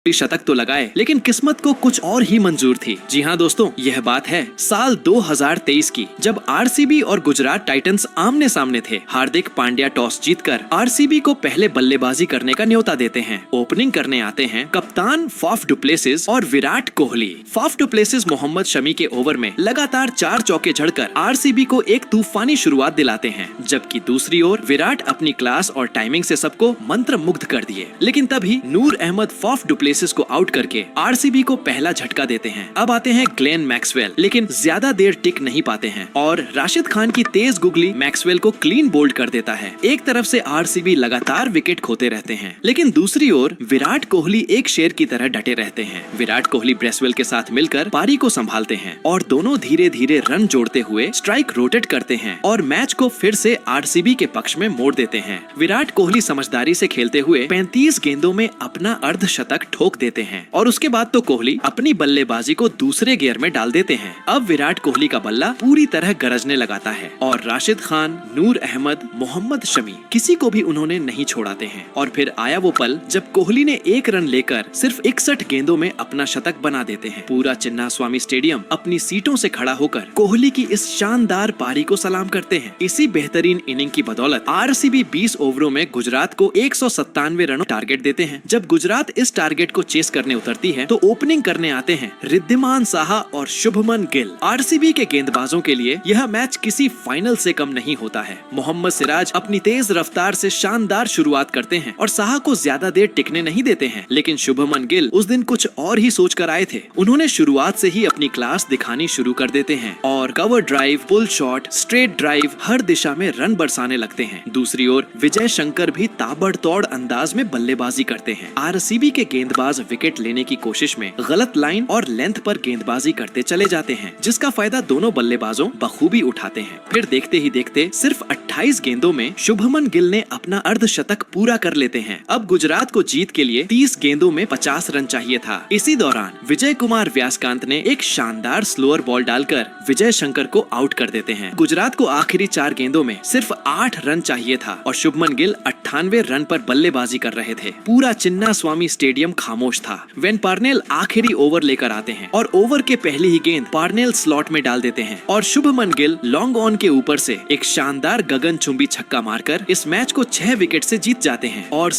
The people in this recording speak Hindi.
शतक तो लगाए, लेकिन किस्मत को कुछ और ही मंजूर थी। जी हाँ दोस्तों, यह बात है साल 2023 की, जब आरसीबी और गुजरात टाइटंस आमने सामने थे। हार्दिक पांड्या टॉस जीतकर आरसीबी को पहले बल्लेबाजी करने का न्योता देते हैं। ओपनिंग करने आते हैं कप्तान फाफ डु प्लेसिस और Virat Kohli. Faf du Plessis Mohammed Shami के ओवर में लगातार 4 चौके झड़कर आरसीबी को एक तूफानी शुरुआत दिलाते हैं, जबकि दूसरी ओर विराट अपनी क्लास और टाइमिंग से सबको मंत्रमुग्ध कर दिए। लेकिन तभी नूर अहमद फाफ डु प्लेसिस को आउट करके आरसीबी को पहला झटका देते हैं। अब आते हैं ग्लेन मैक्सवेल, लेकिन ज्यादा देर टिक नहीं पाते हैं और राशिद खान की तेज गुगली मैक्सवेल को क्लीन बोल्ड कर देता है। एक तरफ से आरसीबी लगातार विकेट खोते रहते हैं, लेकिन दूसरी ओर विराट कोहली एक शेर की तरह डटे रहते हैं। विराट कोहली ब्रेसवेल के साथ मिलकर पारी को संभालते हैं और दोनों धीरे धीरे रन जोड़ते हुए स्ट्राइक रोटेट करते हैं और मैच को फिर से आरसीबी के पक्ष में मोड़ देते हैं। विराट कोहली समझदारी से खेलते हुए 35 गेंदों में अपना अर्धशतक ठोक देते हैं और उसके बाद तो कोहली अपनी बल्लेबाजी को दूसरे गियर में डाल देते हैं। अब विराट कोहली का बल्ला पूरी तरह गरजने लगाता है और राशिद खान, नूर अहमद, मोहम्मद शमी किसी को भी उन्होंने नहीं छोड़ाते हैं। और फिर आया वो पल जब कोहली ने 1 रन लेकर सिर्फ 61 गेंदों में अपना शतक बना देते हैं। पूरा चिन्नास्वामी स्टेडियम अपनी सीटों से खड़ा होकर कोहली की इस शानदार पारी को सलाम करते हैं। इसी बेहतरीन इनिंग की बदौलत आरसीबी 20 ओवरों में गुजरात को 197 रनों टारगेट देते हैं। जब गुजरात इस टारगेट को चेस करने उतरती है तो ओपनिंग करने आते हैं रिद्धिमान साहा और शुभमन गिल। आरसीबी के गेंदबाजों के लिए यह मैच किसी फाइनल से कम नहीं होता है। मोहम्मद सिराज अपनी तेज रफ्तार से शानदार शुरुआत करते हैं और साहा को ज्यादा देर टिकने नहीं देते हैं, लेकिन शुभमन गिल उस दिन कुछ और ही सोच कर आए थे। उन्होंने शुरुआत से ही अपनी क्लास दिखानी शुरू कर देते हैं और cover drive, pull shot, straight drive, हर दिशा में रन बरसाने लगते हैं। दूसरी ओर विजय शंकर भी ताबड़तोड़ अंदाज में बल्लेबाजी करते हैं। आरसीबी के गेंदबाज विकेट लेने की कोशिश में गलत लाइन और लेंथ पर गेंदबाजी करते चले जाते हैं, जिसका फायदा दोनों बल्लेबाजों बखूबी उठाते हैं। फिर देखते ही देखते सिर्फ 28 गेंदों में शुभमन गिल ने अपना अर्धशतक पूरा कर लेते हैं। अब गुजरात को जीत के लिए 30 गेंदों में 50 रन चाहिए था। इसी दौरान विजय कुमार व्यासकांत ने एक शानदार स्लोअर बॉल डालकर विजय शंकर को आउट कर देते हैं। गुजरात को आखिरी 4 गेंदों में सिर्फ 8 रन चाहिए था और शुभमन गिल 98 रन पर बल्लेबाजी कर रहे थे। पूरा चिन्नास्वामी स्टेडियम खामोश था। वेन पार्नेल आखिरी ओवर लेकर आते हैं और ओवर के पहली ही गेंद पार्नेल स्लॉट में डाल देते हैं और शुभमन गिल लॉन्ग ऑन के ऊपर से एक शानदार गगनचुंबी छक्का मारकर इस मैच को 6 विकेट से जीत जाते हैं और